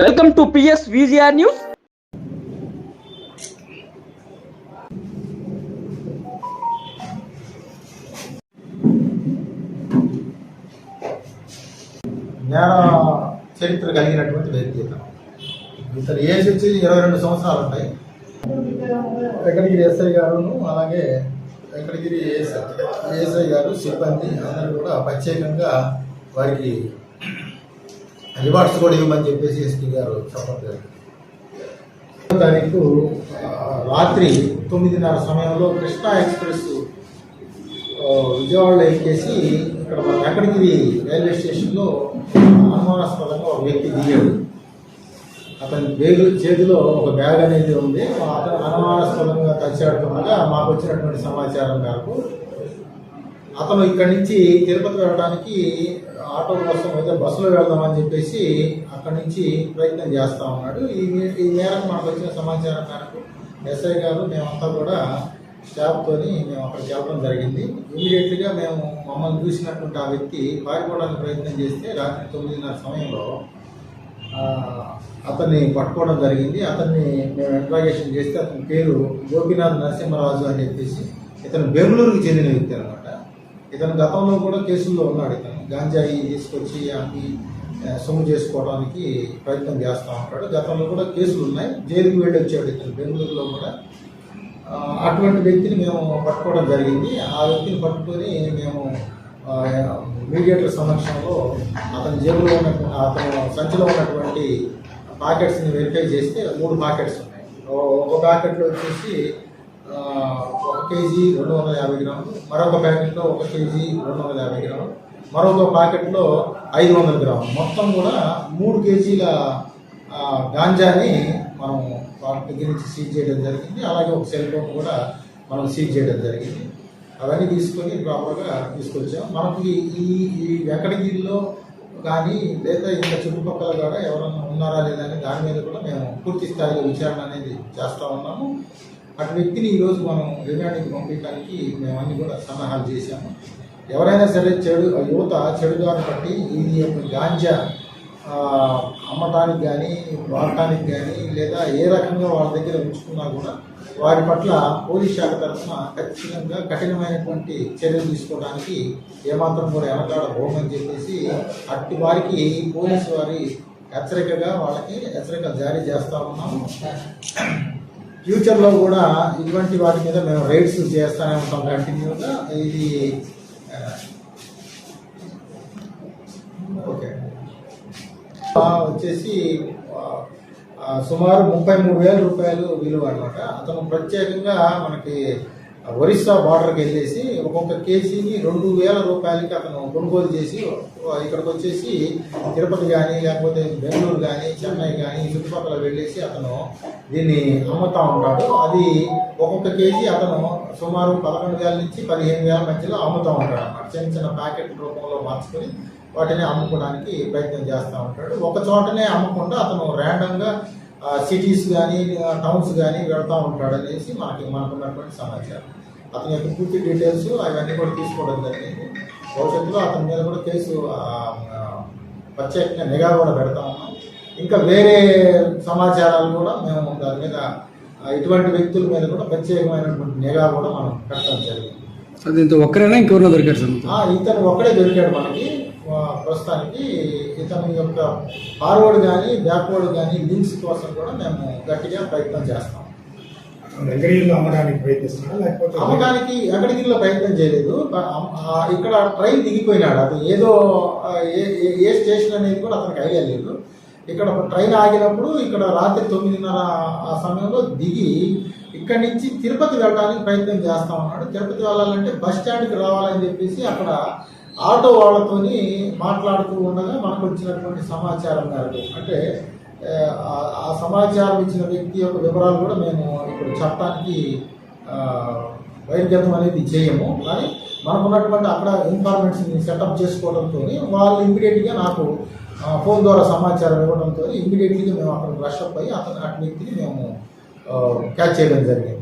Welcome to PS VGR news. జ్ఞాన చరిత్ర కలిగినటువంటి వ్యక్తి ఇతను ఏజ్ వచ్చి 22 సంవత్సరాలు ఉంటాయి. వెంకటగిరి ఎస్ఐ గారును అలాగే వెంకటగిరి ఏఎస్ఐ గారు సిబ్బంది అందరూ కూడా ప్రత్యేకంగా వారికి రివార్డ్స్ కూడా ఇవ్వమని చెప్పేసి ఎస్పీ గారు చెప్పడం జరిగింది. తారీఖు రాత్రి 9:30 సమయంలో కృష్ణా ఎక్స్ప్రెస్ విజయవాడలో ఎక్కేసి ఇక్కడ మన వెంకటగిరి రైల్వే స్టేషన్లో అనుమానాస్పదంగా ఒక వ్యక్తి దిగాడు. అతని చేతిలో ఒక బ్యాగ్ అనేది ఉంది. అతను అనుమానాస్పదంగా తచ్చాడుతుండగా మాకు వచ్చినటువంటి సమాచారం మేరకు అతను ఇక్కడి నుంచి తిరుపతి వెళ్ళడానికి ఆటో కోసం అయితే బస్సులో వెళ్దామని చెప్పేసి అక్కడి నుంచి ప్రయత్నం చేస్తూ ఉన్నాడు. ఈ మేరకు మనకు వచ్చిన సమాచారం మేరకు ఎస్ఐ గారు మేమంతా కూడా స్టాఫ్తో మేము అక్కడికి వెళ్ళడం జరిగింది. ఇమీడియట్గా మేము మమ్మల్ని చూసినటువంటి ఆ వ్యక్తి పారిపోవడానికి ప్రయత్నం చేస్తే రాత్రి 9:30 సమయంలో అతన్ని పట్టుకోవడం జరిగింది. అతన్ని మేము ఇంట్రాగేషన్ చేస్తే అతని పేరు గోపీనాథ్ నరసింహరాజు అని చెప్పేసి ఇతను బెంగళూరుకి చెందిన వ్యక్తి అనమాట. ఇతను గతంలో కూడా కేసుల్లో ఉన్నాడు. ఇతను గాంజాయి తీసుకొచ్చి అవి సొమ్ము చేసుకోవడానికి ప్రయత్నం చేస్తూ ఉంటాడు. గతంలో కూడా కేసులు ఉన్నాయి. జైలుకి వెళ్ళి వచ్చాడు ఇతను బెంగళూరులో కూడా. అటువంటి వ్యక్తిని మేము పట్టుకోవడం జరిగింది. ఆ వ్యక్తిని పట్టుకొని మేము మీడియేటర్ సమక్షంలో అతని జేబులో ఉన్నటువంటి అతను సంచిలో ఉన్నటువంటి ప్యాకెట్స్ని వెరిఫై చేస్తే 3 ప్యాకెట్స్ ఉన్నాయి. ఒక ప్యాకెట్లో వచ్చేసి 1 కేజీ 250 గ్రాములు, మరొక ప్యాకెట్లో 1 కేజీ 250 గ్రాములు, మరొక ప్యాకెట్లో 500 గ్రాములు, మొత్తం కూడా 3 కేజీల గాంజాని మనం వాటి దగ్గర నుంచి సీజ్ చేయడం జరిగింది. అలాగే ఒక సెల్ ఫోన్ కూడా మనం సీజ్ చేయడం జరిగింది. అవన్నీ తీసుకొని ప్రాపర్గా తీసుకొచ్చాం. మనకి ఈ వెంకటగిరిలో కానీ లేదా ఇంకా చుట్టుపక్కల కూడా ఎవరన్నా ఉన్నారా లేదా అని దాని మీద కూడా మేము పూర్తి స్థాయిలో విచారణ అనేది చేస్తూ ఉన్నాము. అటు వ్యక్తిని ఈరోజు మనం రిమాండ్కి పంపించడానికి మేము అన్ని కూడా సన్నాహాలు చేశాము. ఎవరైనా సరే యువత చెడుదారి పట్టి ఇది గాంజా అమ్మటానికి కానీ వాడటానికి కానీ లేదా ఏ రకంగా వాళ్ళ దగ్గర ఉంచుకున్నా కూడా వారి పట్ల పోలీస్ శాఖ తరఫున ఖచ్చితంగా కఠినమైనటువంటి చర్యలు తీసుకోవడానికి ఏమాత్రం కూడా వెనకాడబోమని చెప్పేసి అట్టి వారికి పోలీసు వారి వాళ్ళకి హెచ్చరికలు జారీ చేస్తూ ఉన్నాము. ఫ్యూచర్లో కూడా ఇటువంటి వాటి మీద మేము రైడ్స్ చేస్తూనే ఉంటాం కంటిన్యూగా. ఇది ఓకే వచ్చేసి సుమారు 33,000 రూపాయలు విలువ అనమాట. అతను ప్రత్యేకంగా మనకి ఒరిస్సా బార్డర్కి వెళ్ళేసి ఒక్కొక్క కేజీని 2,000 రూపాయలకి అతను కొనుగోలు చేసి ఇక్కడికి వచ్చేసి తిరుపతి కానీ లేకపోతే బెంగళూరు కానీ చెన్నై కానీ చుట్టుపక్కల వెళ్ళేసి అతను దీన్ని అమ్ముతూ ఉంటాడు. అది ఒక్కొక్క కేజీ అతను సుమారు 11,000 నుంచి 15,000 మధ్యలో అమ్ముతూ ఉంటాడు అన్నమాట. చిన్న చిన్న ప్యాకెట్ రూపంలో మార్చుకొని వాటిని అమ్ముకోవడానికి ప్రయత్నం చేస్తూ ఉంటాడు. ఒక చోటనే అమ్మకుండా అతను ర్యాండమ్గా సిటీస్ కానీ టౌన్స్ కానీ వెళ్తూ ఉంటాడు అనేసి మనకున్నటువంటి సమాచారం. అతని యొక్క పూర్తి డీటెయిల్స్ అవన్నీ కూడా తీసుకోవడం జరిగింది. భవిష్యత్తులో అతని మీద కూడా కేసు ప్రత్యేకంగా నిఘా కూడా పెడతా ఉన్నాం. ఇంకా వేరే సమాచారాలు కూడా మేము దాని మీద ఇటువంటి వ్యక్తుల మీద కూడా ప్రత్యేకమైనటువంటి నిఘా కూడా మనం పెట్టడం జరిగింది. అది ఒక్కరైనా ఇంకెవరో దొరికాడు సార్? ఇతను ఒక్కడే దొరికాడు మనకి ప్రస్తుతానికి. ఇతని యొక్క ఫార్వర్డ్ కానీ బ్యాక్వర్డ్ కానీ లింక్స్ కోసం కూడా మేము గట్టిగా ప్రయత్నం చేస్తాం. వెంకటగిరిలో అమ్మడానికి ప్రయత్నిస్తున్నాడు, లేకపోతే అమ్మడానికి వెంకటగిరిలో ప్రయత్నం చేయలేదు. ఇక్కడ ట్రైన్ దిగిపోయినాడు. అది ఏదో ఏ స్టేషన్ అనేది కూడా అతనికి ఐడియా లేదు. ఇక్కడ ట్రైన్ ఆగినప్పుడు ఇక్కడ రాత్రి 9:30 ఆ సమయంలో దిగి ఇక్కడి నుంచి తిరుపతి వెళ్ళడానికి ప్రయత్నం చేస్తా ఉన్నాడు. తిరుపతి వెళ్ళాలంటే బస్ స్టాండ్కి రావాలని చెప్పేసి అక్కడ ఆటో వాళ్ళతోని మాట్లాడుతూ ఉండగా మనకు వచ్చినటువంటి సమాచారం మేరకు, అంటే ఆ సమాచారం ఇచ్చిన వ్యక్తి యొక్క వివరాలు కూడా మేము ఇప్పుడు చట్టానికి బహిర్గతం అనేది చేయము. కానీ మనకున్నటువంటి అక్కడ ఇన్ఫార్మేషన్ సెటప్ చేసుకోవడంతో వాళ్ళు ఇమ్మీడియట్గా నాకు ఫోన్ ద్వారా సమాచారం ఇవ్వడంతో ఇమ్మీడియట్గా మేము అక్కడ రష్ అప్ అయ్యి అటు వ్యక్తిని మేము క్యాచ్ చేయడం జరిగింది.